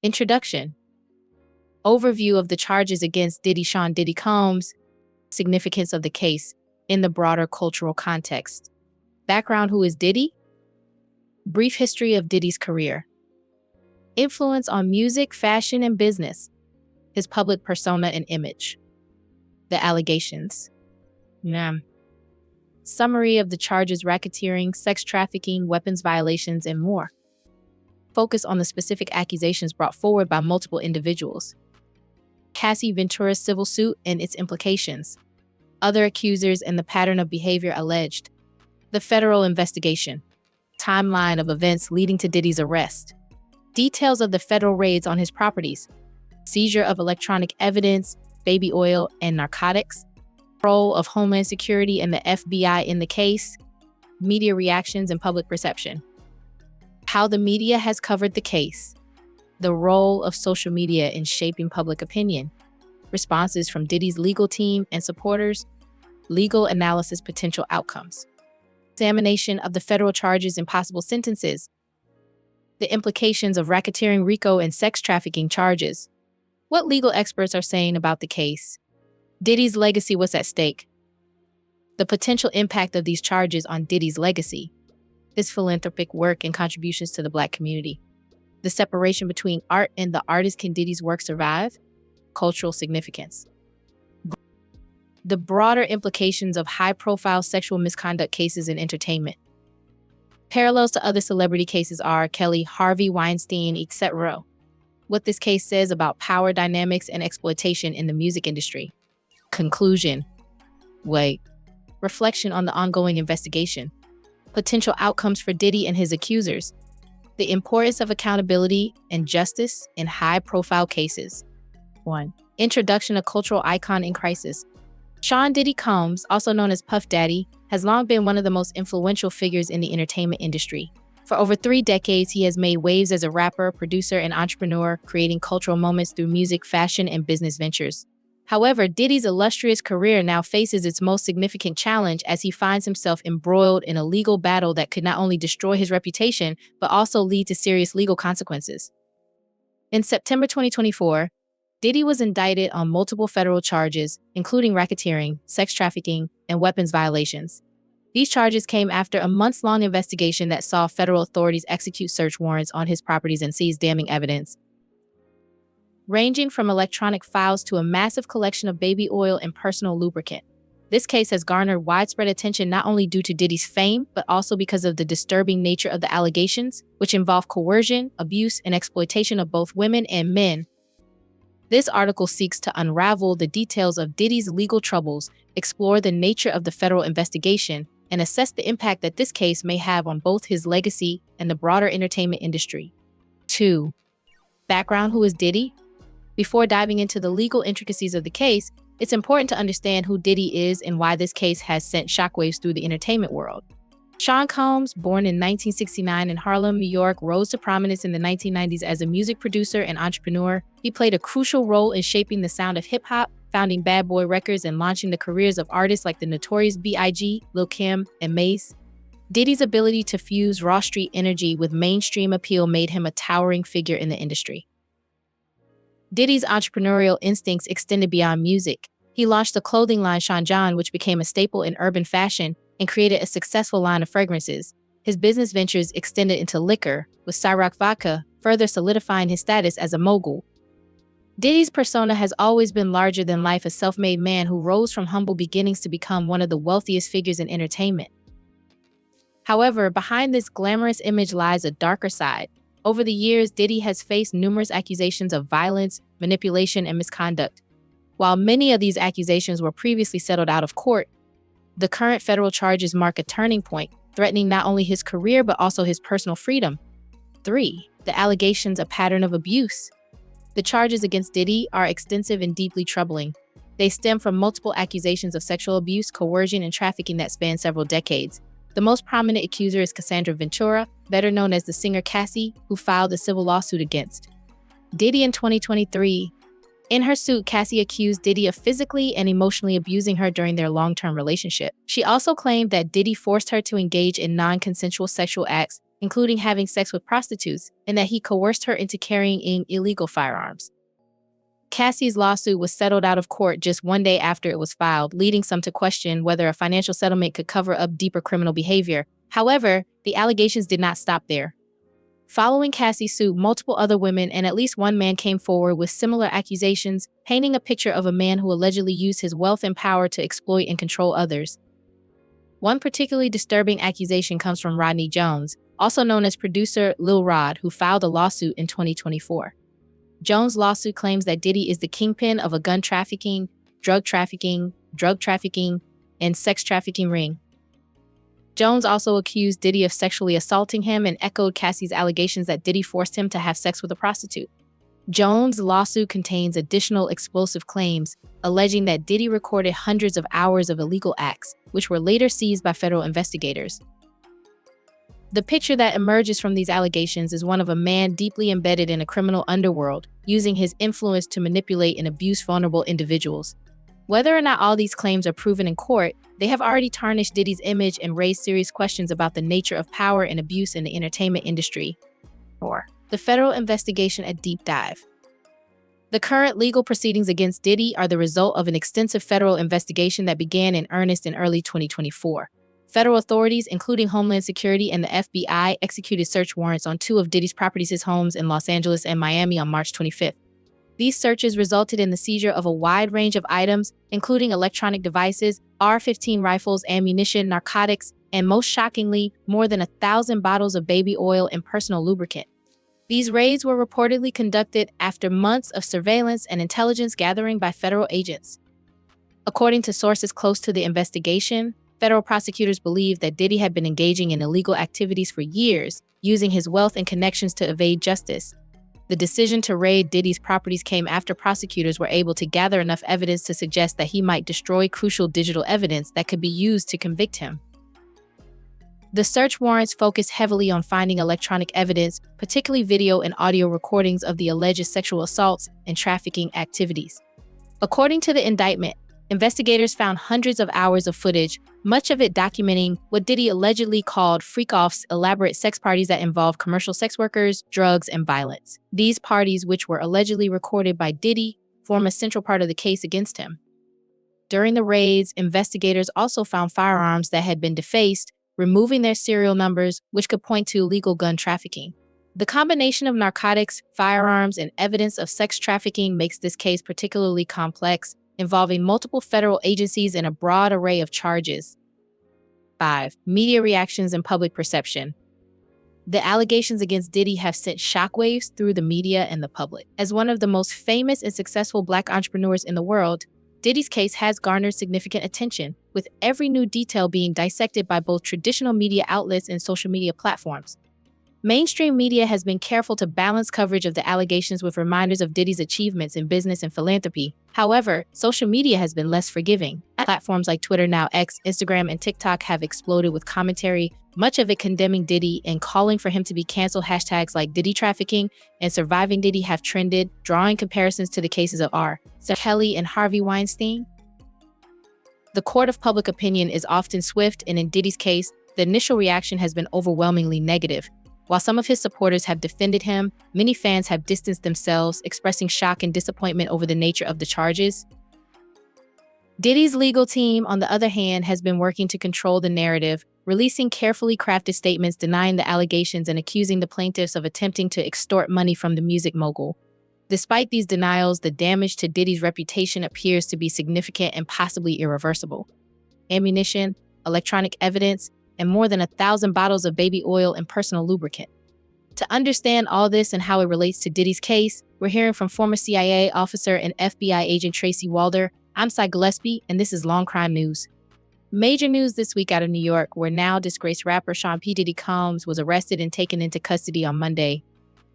Introduction. Overview of the charges against Diddy Sean Diddy Combs. Significance of the case in the broader cultural context. Background: who is Diddy? Brief history of Diddy's career. Influence on music, fashion, and business. His public persona and image. The allegations. Summary of the charges: racketeering, sex trafficking, weapons violations, and more. Focus on the specific accusations brought forward by multiple individuals. Cassie Ventura's civil suit and its implications. Other accusers and the pattern of behavior alleged. The federal investigation. Timeline of events leading to Diddy's arrest. Details of the federal raids on his properties. Seizure of electronic evidence, baby oil, and narcotics. Role of Homeland Security and the FBI in the case. Media reactions and public perception. How the media has covered the case. The role of social media in shaping public opinion. Responses from Diddy's legal team and supporters. Legal analysis, potential outcomes. Examination of the federal charges and possible sentences. The implications of racketeering, RICO, and sex trafficking charges. What legal experts are saying about the case. Diddy's legacy, what's at stake. The potential impact of these charges on Diddy's legacy. His philanthropic work and contributions to the Black community. The separation between art and the artist, can Diddy's work survive? Cultural significance. The broader implications of high-profile sexual misconduct cases in entertainment. Parallels to other celebrity cases: R. Kelly, Harvey Weinstein, etc. What this case says about power dynamics and exploitation in the music industry. Conclusion. Reflection on the ongoing investigation. Potential outcomes for Diddy and his accusers. The importance of accountability and justice in high-profile cases. 1. Introduction: a cultural icon in crisis. Sean Diddy Combs, also known as Puff Daddy, has long been one of the most influential figures in the entertainment industry. For over 3 decades, he has made waves as a rapper, producer, and entrepreneur, creating cultural moments through music, fashion, and business ventures. However, Diddy's illustrious career now faces its most significant challenge as he finds himself embroiled in a legal battle that could not only destroy his reputation, but also lead to serious legal consequences. In September 2024, Diddy was indicted on multiple federal charges, including racketeering, sex trafficking, and weapons violations. These charges came after a months-long investigation that saw federal authorities execute search warrants on his properties and seize damning evidence, ranging from electronic files to a massive collection of baby oil and personal lubricant. This case has garnered widespread attention not only due to Diddy's fame, but also because of the disturbing nature of the allegations, which involve coercion, abuse, and exploitation of both women and men. This article seeks to unravel the details of Diddy's legal troubles, explore the nature of the federal investigation, and assess the impact that this case may have on both his legacy and the broader entertainment industry. 2. Background: who is Diddy? Before diving into the legal intricacies of the case, it's important to understand who Diddy is and why this case has sent shockwaves through the entertainment world. Sean Combs, born in 1969 in Harlem, New York, rose to prominence in the 1990s as a music producer and entrepreneur. He played a crucial role in shaping the sound of hip-hop, founding Bad Boy Records and launching the careers of artists like the Notorious B.I.G., Lil Kim, and Mace. Diddy's ability to fuse raw street energy with mainstream appeal made him a towering figure in the industry. Diddy's entrepreneurial instincts extended beyond music. He launched the clothing line Sean John, which became a staple in urban fashion, and created a successful line of fragrances. His business ventures extended into liquor, with Ciroc Vodka further solidifying his status as a mogul. Diddy's persona has always been larger than life, a self-made man who rose from humble beginnings to become one of the wealthiest figures in entertainment. However, behind this glamorous image lies a darker side. Over the years, Diddy has faced numerous accusations of violence, manipulation, and misconduct. While many of these accusations were previously settled out of court, the current federal charges mark a turning point, threatening not only his career but also his personal freedom. 3. The allegations: a pattern of abuse. The charges against Diddy are extensive and deeply troubling. They stem from multiple accusations of sexual abuse, coercion, and trafficking that span several decades. The most prominent accuser is Cassandra Ventura, better known as the singer Cassie, who filed a civil lawsuit against Diddy in 2023. In her suit, Cassie accused Diddy of physically and emotionally abusing her during their long-term relationship. She also claimed that Diddy forced her to engage in non-consensual sexual acts, including having sex with prostitutes, and that he coerced her into carrying illegal firearms. Cassie's lawsuit was settled out of court just one day after it was filed, leading some to question whether a financial settlement could cover up deeper criminal behavior. However, the allegations did not stop there. Following Cassie's suit, multiple other women and at least one man came forward with similar accusations, painting a picture of a man who allegedly used his wealth and power to exploit and control others. One particularly disturbing accusation comes from Rodney Jones, also known as producer Lil Rod, who filed a lawsuit in 2024. Jones' lawsuit claims that Diddy is the kingpin of a gun trafficking, drug trafficking, and sex trafficking ring. Jones also accused Diddy of sexually assaulting him and echoed Cassie's allegations that Diddy forced him to have sex with a prostitute. Jones' lawsuit contains additional explosive claims, alleging that Diddy recorded hundreds of hours of illegal acts, which were later seized by federal investigators. The picture that emerges from these allegations is one of a man deeply embedded in a criminal underworld, using his influence to manipulate and abuse vulnerable individuals. Whether or not all these claims are proven in court, they have already tarnished Diddy's image and raised serious questions about the nature of power and abuse in the entertainment industry. 4. The federal investigation at Deep Dive. The current legal proceedings against Diddy are the result of an extensive federal investigation that began in earnest in early 2024. Federal authorities, including Homeland Security and the FBI, executed search warrants on two of Diddy's properties, his homes in Los Angeles and Miami, on March 25th. These searches resulted in the seizure of a wide range of items, including electronic devices, AR-15 rifles, ammunition, narcotics, and most shockingly, more than 1,000 bottles of baby oil and personal lubricant. These raids were reportedly conducted after months of surveillance and intelligence gathering by federal agents. According to sources close to the investigation, federal prosecutors believe that Diddy had been engaging in illegal activities for years, using his wealth and connections to evade justice. The decision to raid Diddy's properties came after prosecutors were able to gather enough evidence to suggest that he might destroy crucial digital evidence that could be used to convict him. The search warrants focused heavily on finding electronic evidence, particularly video and audio recordings of the alleged sexual assaults and trafficking activities. According to the indictment, investigators found hundreds of hours of footage, much of it documenting what Diddy allegedly called freak-offs, elaborate sex parties that involved commercial sex workers, drugs, and violence. These parties, which were allegedly recorded by Diddy, form a central part of the case against him. During the raids, investigators also found firearms that had been defaced, removing their serial numbers, which could point to illegal gun trafficking. The combination of narcotics, firearms, and evidence of sex trafficking makes this case particularly complex, involving multiple federal agencies and a broad array of charges. 5. Media reactions and public perception. The allegations against Diddy have sent shockwaves through the media and the public. As one of the most famous and successful Black entrepreneurs in the world, Diddy's case has garnered significant attention, with every new detail being dissected by both traditional media outlets and social media platforms. Mainstream media has been careful to balance coverage of the allegations with reminders of Diddy's achievements in business and philanthropy. However, social media has been less forgiving. Platforms like Twitter, now X, Instagram, and TikTok have exploded with commentary, much of it condemning Diddy and calling for him to be canceled. Hashtags like Diddy trafficking and surviving Diddy have trended, drawing comparisons to the cases of R. Kelly and Harvey Weinstein. The court of public opinion is often swift, and in Diddy's case, the initial reaction has been overwhelmingly negative. While some of his supporters have defended him, many fans have distanced themselves, expressing shock and disappointment over the nature of the charges. Diddy's legal team, on the other hand, has been working to control the narrative, releasing carefully crafted statements denying the allegations and accusing the plaintiffs of attempting to extort money from the music mogul. Despite these denials, the damage to Diddy's reputation appears to be significant and possibly irreversible. Ammunition, electronic evidence, and more than 1,000 bottles of baby oil and personal lubricant. To understand all this and how it relates to Diddy's case, we're hearing from former CIA officer and FBI agent Tracy Walder. I'm Cy Gillespie, and this is Long Crime News. Major news this week out of New York, where now disgraced rapper Sean P. Diddy Combs was arrested and taken into custody on Monday.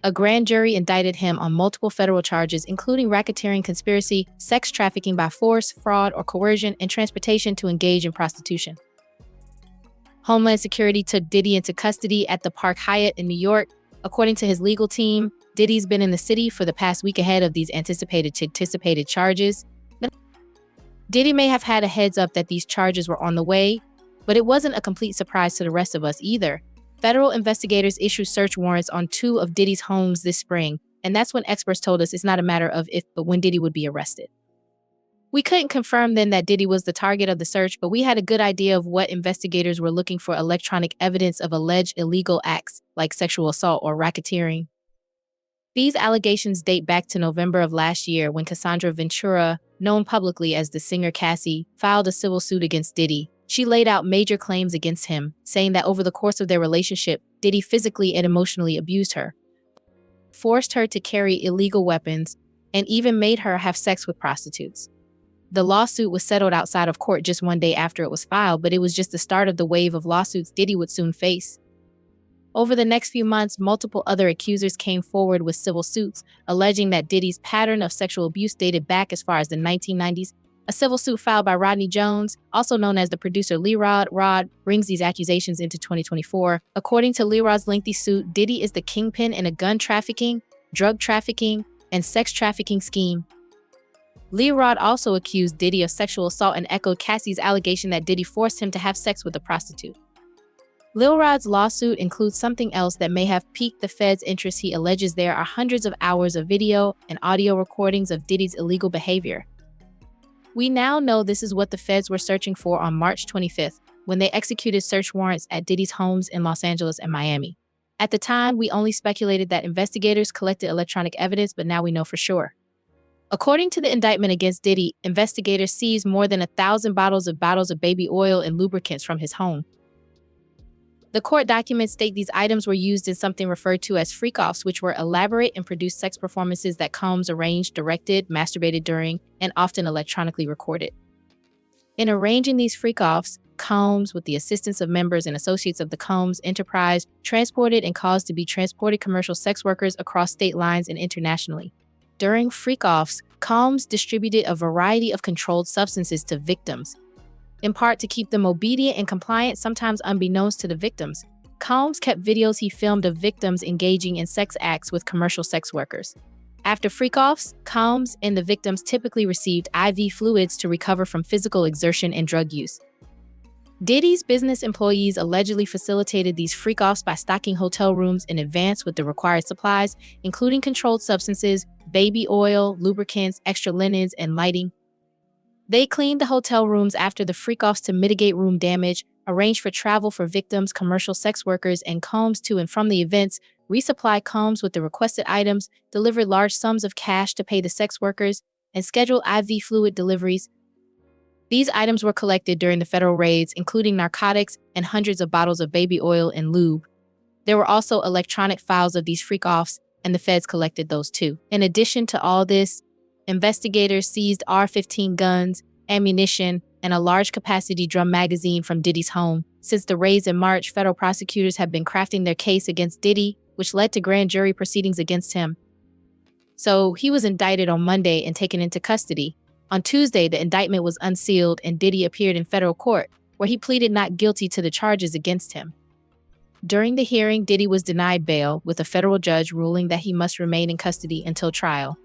A grand jury indicted him on multiple federal charges, including racketeering, conspiracy, sex trafficking by force, fraud or coercion, and transportation to engage in prostitution. Homeland Security took Diddy into custody at the Park Hyatt in New York. According to his legal team, Diddy's been in the city for the past week ahead of these anticipated charges. Diddy may have had a heads up that these charges were on the way, but it wasn't a complete surprise to the rest of us either. Federal investigators issued search warrants on 2 of Diddy's homes this spring, and that's when experts told us it's not a matter of if, but when Diddy would be arrested. We couldn't confirm then that Diddy was the target of the search, but we had a good idea of what investigators were looking for: electronic evidence of alleged illegal acts like sexual assault or racketeering. These allegations date back to November of last year when Cassandra Ventura, known publicly as the singer Cassie, filed a civil suit against Diddy. She laid out major claims against him, saying that over the course of their relationship, Diddy physically and emotionally abused her, forced her to carry illegal weapons, and even made her have sex with prostitutes. The lawsuit was settled outside of court just one day after it was filed, but it was just the start of the wave of lawsuits Diddy would soon face. Over the next few months, multiple other accusers came forward with civil suits, alleging that Diddy's pattern of sexual abuse dated back as far as the 1990s. A civil suit filed by Rodney Jones, also known as the producer Rod, brings these accusations into 2024. According to Rod's lengthy suit, Diddy is the kingpin in a gun trafficking, drug trafficking, and sex trafficking scheme. Rod also accused Diddy of sexual assault and echoed Cassie's allegation that Diddy forced him to have sex with a prostitute. Rod's lawsuit includes something else that may have piqued the Fed's interest. He alleges there are hundreds of hours of video and audio recordings of Diddy's illegal behavior. We now know this is what the Feds were searching for on March 25th, when they executed search warrants at Diddy's homes in Los Angeles and Miami. At the time, we only speculated that investigators collected electronic evidence, but now we know for sure. According to the indictment against Diddy, investigators seized more than 1,000 bottles of baby oil and lubricants from his home. The court documents state these items were used in something referred to as freak-offs, which were elaborate and produced sex performances that Combs arranged, directed, masturbated during, and often electronically recorded. In arranging these freak-offs, Combs, with the assistance of members and associates of the Combs enterprise, transported and caused to be transported commercial sex workers across state lines and internationally. During freak-offs, Combs distributed a variety of controlled substances to victims, in part to keep them obedient and compliant, sometimes unbeknownst to the victims. Combs kept videos he filmed of victims engaging in sex acts with commercial sex workers. After freak-offs, Combs and the victims typically received IV fluids to recover from physical exertion and drug use. Diddy's business employees allegedly facilitated these freak-offs by stocking hotel rooms in advance with the required supplies, including controlled substances, baby oil, lubricants, extra linens, and lighting. They cleaned the hotel rooms after the freak-offs to mitigate room damage, arranged for travel for victims, commercial sex workers, and Combs to and from the events, resupplied Combs with the requested items, delivered large sums of cash to pay the sex workers, and scheduled IV fluid deliveries. These items were collected during the federal raids, including narcotics and hundreds of bottles of baby oil and lube. There were also electronic files of these freak-offs, and the feds collected those too. In addition to all this, investigators seized AR-15 guns, ammunition, and a large-capacity drum magazine from Diddy's home. Since the raids in March, federal prosecutors have been crafting their case against Diddy, which led to grand jury proceedings against him. So he was indicted on Monday and taken into custody. On Tuesday, the indictment was unsealed and Diddy appeared in federal court, where he pleaded not guilty to the charges against him. During the hearing, Diddy was denied bail, with a federal judge ruling that he must remain in custody until trial.